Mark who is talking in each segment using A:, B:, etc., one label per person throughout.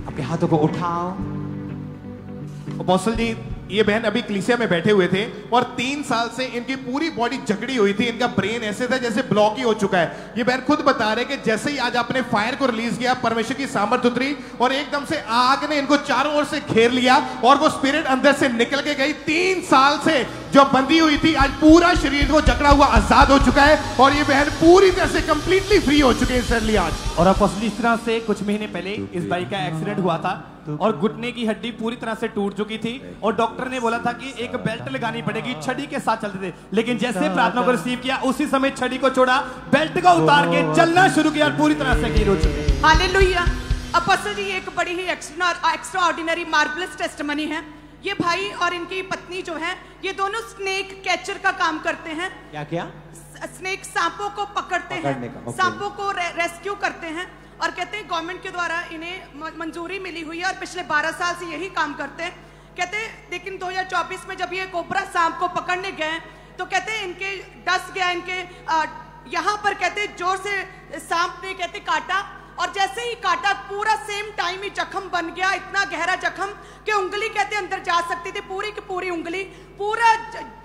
A: आपके हाथों को उठाओ।
B: अपोस्टल जी, ये बहन अभी कलीसिया में बैठे हुए थे और 3 साल से इनकी पूरी बॉडी जकड़ी हुई थी, इनका ब्रेन ऐसे था जैसे ब्लॉक ही हो चुका है। ये बहन खुद बता रहे कि जैसे ही आज आपने फायर को रिलीज किया, परमेश्वर की सामर्थ उतरी और एकदम से आग ने इनको चारों ओर से घेर लिया और वो स्पिरिट अंदर से निकल के गई। 3 साल से जो बंदी हुई थी, आज पूरा शरीर को जकड़ा हुआ आजाद हो चुका है और ये बहन पूरी तरह से कंप्लीटली फ्री हो चुके हैं सडनली आज।
C: और अपोस्टल इस तरह से कुछ महीने पहले इस भाई का एक्सीडेंट हुआ था और घुटने की हड्डी पूरी तरह से टूट चुकी थी और डॉक्टर ने बोला था कि एक बेल्ट लगानी पड़ेगी। छड़ी के साथ चलते थे, लेकिन जैसे प्रार्थना को रिसीव किया उसी समय छड़ी को छोड़ा, बेल्ट को उतार के चलना शुरू किया और पूरी तरह से हील हो चुके।
D: हालेलुया। अपोस्टल जी, एक बड़ी ही एक्स्ट्रा ऑर्डिनरी मार्वलस टेस्टिमनी है। ये भाई और इनकी पत्नी जो है, ये दोनों स्नेक कैचर का काम करते हैं।
A: क्या क्या?
D: स्नेक, सांपों को पकड़ते हैं, सांपों को रेस्क्यू करते हैं और कहते हैं गवर्नमेंट के द्वारा इन्हें मंजूरी मिली हुई है और पिछले 12 साल से यही काम करते हैं। कहते हैं लेकिन 2024 में जब ये कोबरा सांप को पकड़ने गए तो कहते हैं इनके डस गया, इनके यहाँ पर कहते हैं जोर से सांप ने कहते काटा और जैसे ही काटा पूरा सेम टाइम ही जख्म बन गया, इतना गहरा जख्म कि उंगली कहते अंदर जा सकती थी, पूरी की पूरी उंगली, पूरा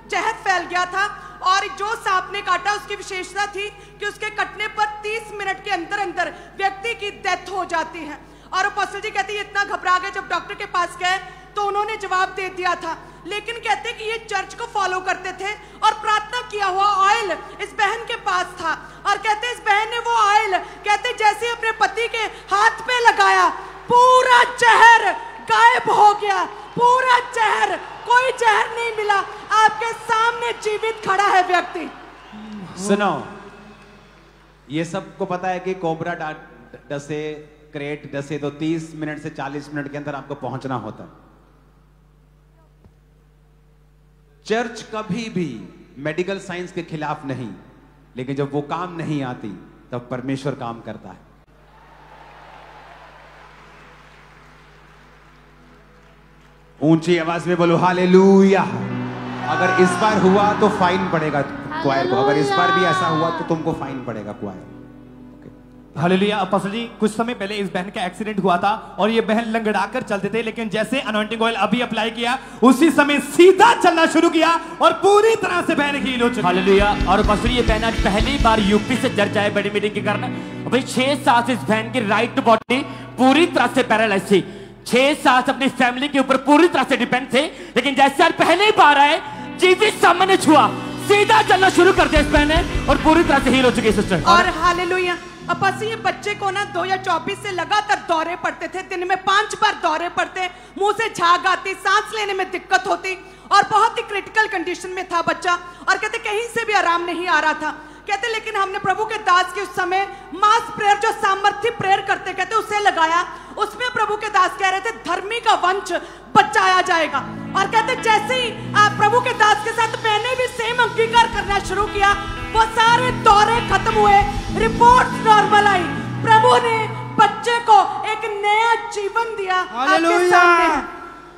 D: जहर फैल गया था। और जो सांप ने काटा उसकी विशेषता थी कि उसके कटने पर 30 मिनट के अंदर अंदर व्यक्ति की डेथ हो जाती है। और अपोस्टल जी कहते हैं इतना घबरा गए, जब डॉक्टर के पास गए तो उन्होंने जवाब दे दिया था, लेकिन कहते हैं कि ये चर्च को फॉलो करते थे और प्रार्थना किया हुआ ऑयल इस बहन के पास था और कहते हैं इस बहन ने वो ऑयल कहते जैसे अपने पति के हाथ पे लगाया, पूरा जहर गायब हो गया, पूरा जहर, कोई जहर नहीं मिला। आपके सामने जीवित खड़ा है व्यक्ति।
A: सुनो, ये सबको पता है कि कोबरा डसे, क्रेट डसे तो 30 मिनट से 40 मिनट के अंदर आपको पहुंचना होता है। चर्च कभी भी मेडिकल साइंस के खिलाफ नहीं, लेकिन जब वो काम नहीं आती तब परमेश्वर काम करता है। ऊंची आवाज में बोलो हालेलुया। अगर इस बार हुआ तो फाइन पड़ेगा क्वायर को, अगर इस बार भी ऐसा हुआ तो तुमको फाइन पड़ेगा क्वायर।
C: हालेलुया। अपोस्टल जी, कुछ समय पहले इस बहन का एक्सीडेंट हुआ था और ये बहन लंगड़ाकर चलते थे, लेकिन जैसे अनॉइंटिंग ऑयल अभी अप्लाई किया उसी समय सीधा चलना शुरू किया और पूरी तरह से बहन हील हो चुकी।
E: हालेलुया। और अपोस्टल ये बहन आज पहली बार यूपी से चर्च आए बड़ी मीटिंग के कारण। भाई 6 साल से इस बहन की राइट बॉडी पूरी तरह से पैरालाइज थी, 6 साल से अपनी फैमिली के ऊपर पूरी तरह से डिपेंड थे, लेकिन जैसे आज पहली बार आए जीवित सामने छुआ, सीधा चलना शुरू कर दिया इस बहन ने और पूरी तरह से हील हो चुकी है सिस्टर।
D: और हालेलुया। अपासी, ये बच्चे को ना 2024 से लगातार दौरे पड़ते थे, दिन में 5 बार दौरे पड़ते, मुंह से झाग आती, सांस लेने में दिक्कत होती और बहुत ही क्रिटिकल कंडीशन में था बच्चा और कहते कहीं से भी आराम नहीं आ रहा था। कहते लेकिन हमने प्रभु के दास के उस समय मास प्रेयर, जो सामर्थ्य प्रेयर करते कहते उसे लगाया, उसमें प्रभु के दास कह रहे थे धर्मी का वंश बचाया जाएगा। और कहते जैसे ही प्रभु के दास के साथ मैंने भी सेम अंगीकार करना शुरू किया, वो सारे दौरे खत्म हुए, रिपोर्ट नॉर्मल आई, प्रभु ने बच्चे को एक नया जीवन दिया। आपके सामने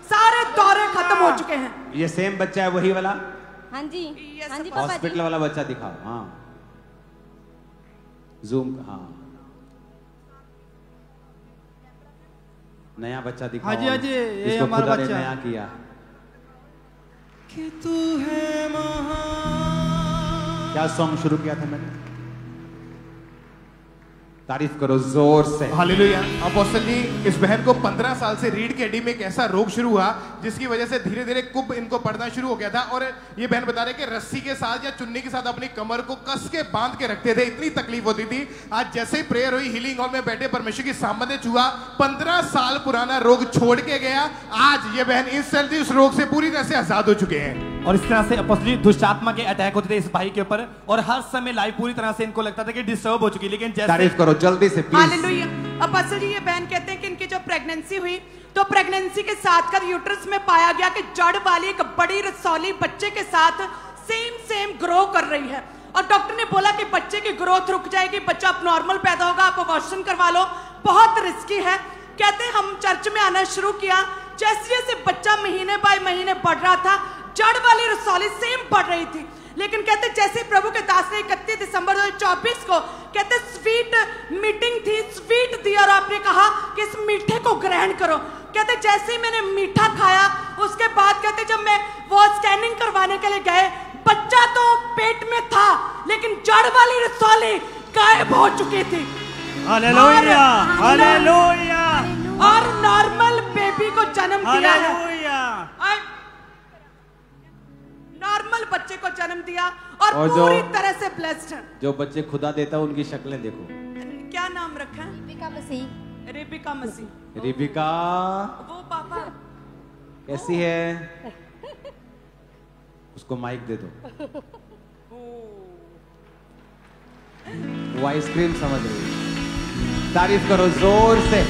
D: सारे दौरे खत्म हो चुके हैं।
A: ये सेम बच्चा है वही वाला?
F: हाँ जी, हाँ जी,
A: हॉस्पिटल वाला बच्चा दिखाओ। हाँ, जूम। हाँ, नया बच्चा दिखाओ।
G: हाँ जी, हाँ जी, ये हमारा बच्चा
A: नया किया
G: कि तू है महान।
A: क्या सॉन्ग शुरू किया था मैंने? तारीफ करो जोर से।
B: हालेलुया। अपोस्टल जी, इस बहन को 15 साल से रीढ़ की हड्डी में एक ऐसा रोग शुरू हुआ जिसकी वजह से धीरे धीरे कुब इनको पड़ना शुरू हो गया था और ये बहन बता रहे कि रस्सी के साथ या चुन्नी के साथ अपनी कमर को कस के बांध के रखते थे, इतनी तकलीफ होती थी। आज जैसे ही प्रेयर हुई, हीलिंग हॉल में बैठे परमेश्वर की सामने छुआ, 15 साल पुराना रोग छोड़ के गया। आज ये बहन इंस्टेंटली उस रोग से पूरी तरह से आजाद हो चुके हैं।
C: और इस तरह से अपोस्टल जी, दुष्ट आत्मा के अटैक होते थे इस भाई के ऊपर और हर समय लाइफ पूरी तरह से इनको लगता था कि डिस्टर्ब हो चुकी, लेकिन जैसे
A: तारीफ करो जल्दी से प्लीज।
D: हालेलुया। अपोस्टल जी, ये बहन कहते हैं कि इनकी जब प्रेगनेंसी हुई तो प्रेगनेंसी के साथ का यूट्रस में पाया गया कि जड़ वाली एक बड़ी रसौली बच्चे के साथ सेम ग्रो कर रही है और डॉक्टर ने बोला कि बच्चे की ग्रोथ रुक जाएगी, बच्चा अब नॉर्मल पैदा होगा, आप अबॉर्शन करवा लो, बहुत रिस्की है। कहते हैं हम चर्च में आना शुरू किया, जैसे जैसे बच्चा महीने बाय महीने बढ़ रहा था, जड़ वाली रसौली सेम बढ़ रही थी, लेकिन कहते जैसे प्रभु के दास ने 31 दिसंबर 2024 को कहते स्वीट मीटिंग थी, स्वीट दी, और आपने कहा कि इस मीठे को ग्रहण करो। कहते जैसे ही मैंने मीठा खाया उसके बाद कहते जब मैं वो स्कैनिंग करवाने के लिए गए, बच्चा तो पेट में था लेकिन जड़ वाली रसौली गायब हो चुकी थी।
G: हालेलुया, हालेलुया,
D: और नॉर्मल बेबी को जन्म दिया है, नॉर्मल बच्चे को जन्म दिया और पूरी तरह से ब्लेस्ड है।
A: जो बच्चे खुदा देता है उनकी शक्लें देखो।
D: क्या नाम रखा है?
F: रिबिका मसीह।
D: रिबिका मसीह।
A: रिबिका
D: वो पापा
A: कैसी है? उसको माइक दे दो। वो आइसक्रीम समझ रही है। तारीफ करो जोर से।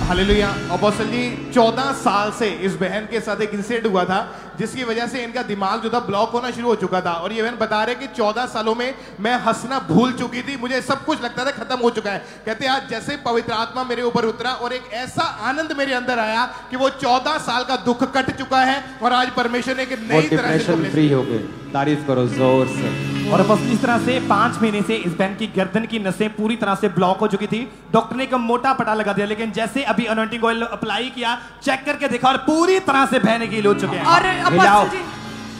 B: हालेलुया। अपोस्टल जी 14 साल से इस बहन के साथ एक इंसिडेंट हुआ था जिसकी वजह से इनका दिमाग जो था ब्लॉक होना शुरू हो चुका था, और ये बहन बता रहे कि 14 सालों में मैं हंसना भूल चुकी थी, मुझे सब कुछ लगता था खत्म हो चुका है। कहते आज जैसे पवित्र आत्मा मेरे ऊपर उतरा और एक ऐसा आनंद मेरे अंदर आया कि वो 14 साल का दुख कट चुका है और आज परमेश्वर ने एक नई तरह से
A: फ्री हो गए। तारीफ करो जोर से।
C: और बस इस तरह से 5 महीने से इस बहन की गर्दन की नसें पूरी तरह से ब्लॉक हो चुकी थी। डॉक्टर ने एक मोटा पटा लगा दिया, लेकिन जैसे अभी अनॉइंटिंग ऑयल अप्लाई किया, चेक करके देखा और पूरी तरह से बहन हील हो चुके हैं।
D: और
A: हिलाओ,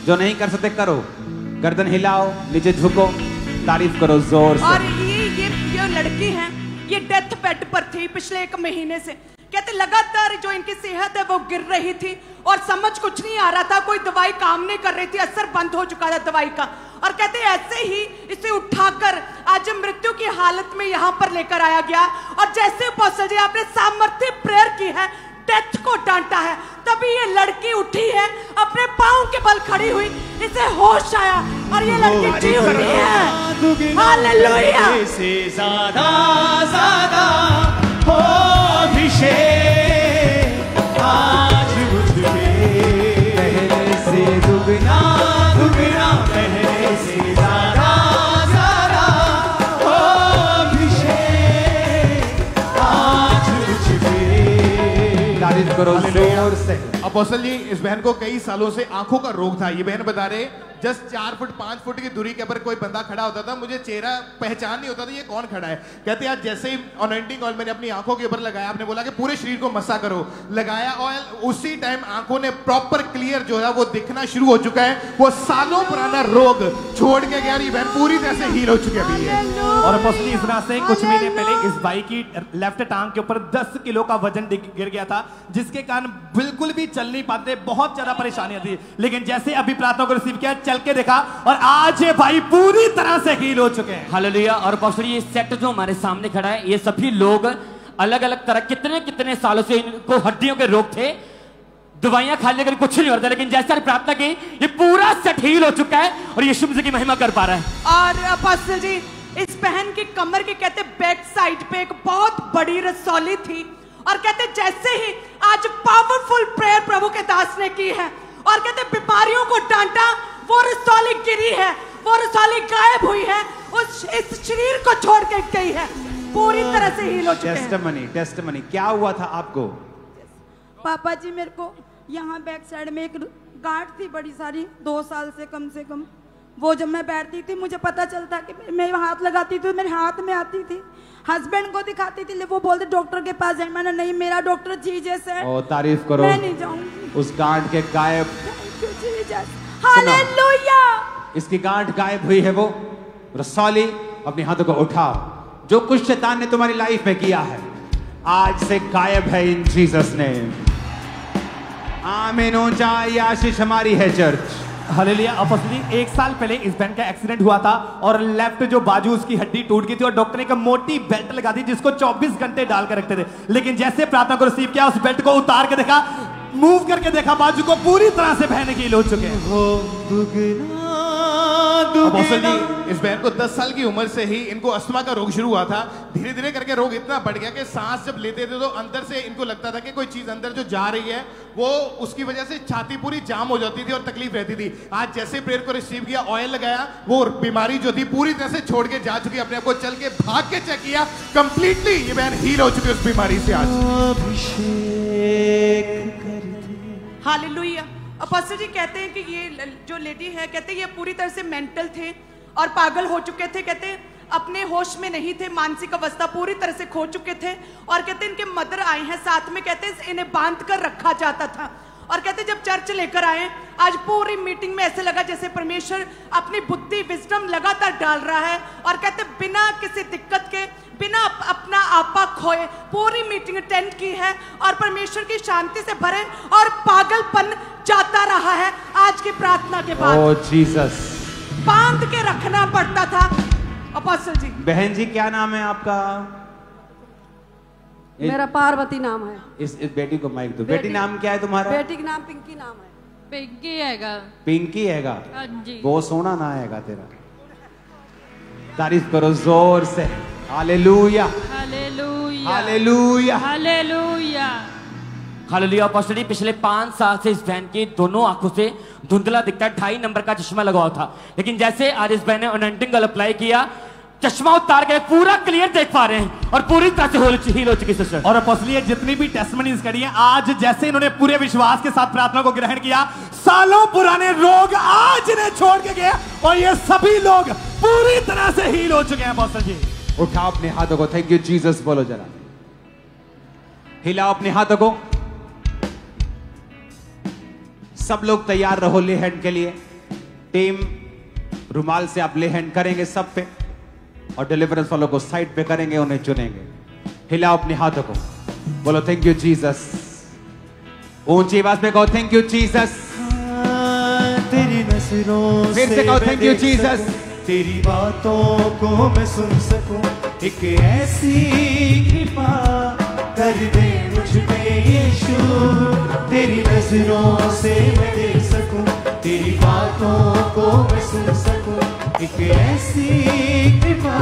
A: जो नहीं कर सकते करो, गर्दन हिलाओ, नीचे झुको, तारीफ करो जोर से।
D: और ये लड़की है, ये डेथ बेड पर थी पिछले 1 महीने से। कहते लगातार जो इनकी सेहत है वो गिर रही थी और समझ कुछ नहीं आ रहा था, कोई दवाई काम नहीं कर रही थी, असर बंद हो चुका था दवाई का। और कहते ऐसे ही इसे उठाकर आज मृत्यु की हालत में यहाँ पर लेकर आया गया। और जैसे अपोस्टल जी आपने सामर्थ्य प्रेयर की है, डेथ को डांटा है, तभी ये लड़की उठी है, अपने पांव के बल खड़ी हुई, इसे होश आया और ये लड़की जी उठी है। हालेलुया।
G: से ज्यादा हो अभिषेक आज मुझ पे, पहले से दुगना पहले से ज्यादा हो अभिषेक आज मुझ पे।
A: तारीफ करो जोर से।
B: अपोस्टल जी इस बहन को कई सालों से आंखों का रोग था। ये बहन बता रहे जस्ट 4 फुट 5 फुट की दूरी के ऊपर कोई बंदा खड़ा होता था, मुझे चेहरा पहचान नहीं होता था ये कौन खड़ा है। कहते आज जैसे ही अनॉइंटिंग ऑयल मैंने अपनी आंखों के ऊपर लगाया, आपने बोला कि पूरे शरीर को मसा करो, लगाया ऑयल, उसी टाइम आंखों ने प्रॉपर क्लियर जो है वो दिखना शुरू हो चुका है। वो सालों पुराना रोग छोड़ के गया, ये बहन पूरी तरह से हील हो चुकी है।
C: और अपोस्टल इस तरह से कुछ महीने पहले इस भाई की लेफ्ट टांग के ऊपर 10 किलो का वजन गिर गया था, जिसके कारण बिल्कुल भी चल नहीं पाते, बहुत ज्यादा परेशानियां थी। लेकिन जैसे अभी प्रार्थना को रिसीव किया, चल के देखा और आज ये भाई पूरी तरह से हील हो चुके हैं।
E: हालेलुया। और अपोस्टल ये सेट जो हमारे सामने खड़ा है, ये सभी लोग अलग अलग तरह कितने सालों से इनको हड्डियों के रोग थे, दवाइयां खा लेकर कुछ नहीं होता, लेकिन जैसे प्रार्थना की ये पूरा सेट हील हो चुका है और यीशु मसीह की महिमा कर पा रहा है।
D: और अपोस्टल जी इस बहन की कमर की कहते बैक साइड पे एक बहुत बड़ी रसौली थी, और कहते जैसे ही आज पावरफुल प्रेयर प्रभु के दास ने की है और कहते बीमारियों को डांटा, वो रसौली गिरी है, वो रसौली गायब हुई है, इस शरीर को छोड़ के गई है, पूरी तरह से हील हो चुके हैं।
A: टेस्टिमनी क्या हुआ था आपको?
H: पापा जी मेरे को यहाँ बैक साइड में एक गांठ थी बड़ी सारी, 2 साल से कम। वो जब मैं बैठती थी मुझे पता चलता कि मैं हाथ लगाती थी, मेरे हाथ में आती थी, हस्बैंड को दिखाती थी, वो बोलते डॉक्टर के पास जाए। मैंने नहीं, मेरा डॉक्टर जीसस है।
A: ओ तारीफ करो,
H: मैं नहीं जाऊंगी।
A: उस गांठ के गायब।
H: हालेलुया।
A: इसकी गांठ गायब हुई है। वो रसौली अपने हाथों को उठाओ, जो कुछ शैतान ने तुम्हारी लाइफ में किया है आज से गायब है इन जीसस नेम। आमीन। ऊंचा ये आशीष हमारी है चर्च।
C: हालेलुया। अपोस्टल 1 साल पहले इस बहन का एक्सीडेंट हुआ था और लेफ्ट जो बाजू उसकी हड्डी टूट गई थी और डॉक्टर ने एक मोटी बेल्ट लगा दी जिसको 24 घंटे डाल कर रखते थे, लेकिन जैसे प्रार्थना को रिसीव किया, उस बेल्ट को उतार के देखा, मूव करके देखा, बाजू को पूरी तरह से बहन हील हो चुके हैं।
B: अपोस्टल जी इस बहन को 10 साल की उम्र से ही इनको अस्थमा का रोग शुरू हुआ था। धीरे धीरे करके रोग इतना बढ़ गया कि सांस जब लेते थे तो अंदर से इनको लगता था कि कोई चीज अंदर जो जा रही है वो उसकी वजह से छाती पूरी जाम हो जाती थी और तकलीफ रहती थी। आज जैसे प्रेयर को रिसीव किया, ऑयल लगाया, वो बीमारी जो थी पूरी तरह से छोड़ के जा चुकी, अपने आप को चल के भाग के चेक किया, कंप्लीटली ये बहन हील हो चुकी है उस बीमारी से आज।
D: हालेलुया। अपोस्टल जी कहते हैं कि ये जो लेडी है, कहते हैं ये पूरी तरह से मेंटल थे और पागल हो चुके थे। कहते हैं अपने होश में नहीं थे, मानसिक अवस्था पूरी तरह से खो चुके थे। और कहते हैं इनके मदर आए हैं साथ में, कहते हैं इन्हें बांध कर रखा जाता था। और कहते जब चर्च लेकर आए, आज पूरी मीटिंग में ऐसे लगा जैसे परमेश्वर अपनी बुद्धि विजडम लगातार डाल रहा है। और कहते बिना किसी दिक्कत के, बिना अपना आपा खोए पूरी मीटिंग अटेंड की है और परमेश्वर की शांति से भरे और पागलपन जाता रहा है। आज की प्रार्थना के बाद
A: ओह जीसस,
D: बांध के रखना पड़ता था। अपोस्टल जी।
A: बहन जी क्या नाम है आपका?
I: मेरा पार्वती नाम है।
A: इस बेटी को माइक दो। बेटी नाम क्या है तुम्हारा?
I: बेटी का नाम पिंकी नाम है।
F: पिंकी हैगा।
A: पिंकी हैगा?
F: हाँ जी।
A: बहुत सोना ना हैगा तेरा। तारीफ करो जोर से। Hallelujah
F: hallelujah
A: hallelujah
F: hallelujah.
E: Hallelujah. Apostle ji पिछले 5 साल से इस बहन की दोनों आंखों से धुंधला दिखता है, 2.5 नंबर का चश्मा लगा हुआ था, लेकिन जैसे आज इस बहन ने अनॉइंटिंग ऑयल अप्लाई किया, चश्मा उतार के पूरा क्लियर देख पा रहे हैं और पूरी तरह से हील हो चुकी सिस्टर।
C: और अपोस्टल ये जितनी भी टेस्टमनीज करी हैं, आज जैसे इन्होंने पूरे विश्वास के साथ प्रार्थना को ग्रहण किया, सालों पुराने रोग आज इन्हें छोड़ के गए और ये सभी लोग पूरी तरह से हील हो चुके हैं। अपोस्टल जी
A: उठा अपने हाथों को, थैंक यू जीसस बोलो जरा। हिलाओ अपने हाथों को। सब लोग तैयार रहो ले हैंड के लिए। टीम रुमाल से आप ले हैंड करेंगे सब पे और डिलीवरेंस वालों को साइड पे करेंगे, उन्हें चुनेंगे। हिलाओ अपने हाथों को, बोलो थैंक यू जीसस। ऊंची आवाज में कहो थैंक यू जीसस।
G: तेरी नजरों
A: फिर से कहो थैंक यू जीसस।
G: तेरी बातों को मैं सुन सकूं, एक ऐसी कृपा कर दे मुझ पे यीशु। तेरी नजरों से मैं देख सकूं, तेरी बातों को मैं सुन सकूं, एक ऐसी कृपा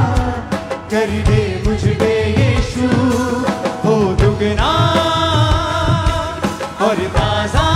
G: कर दे मुझ पे यीशु। हो दुगना और ताजा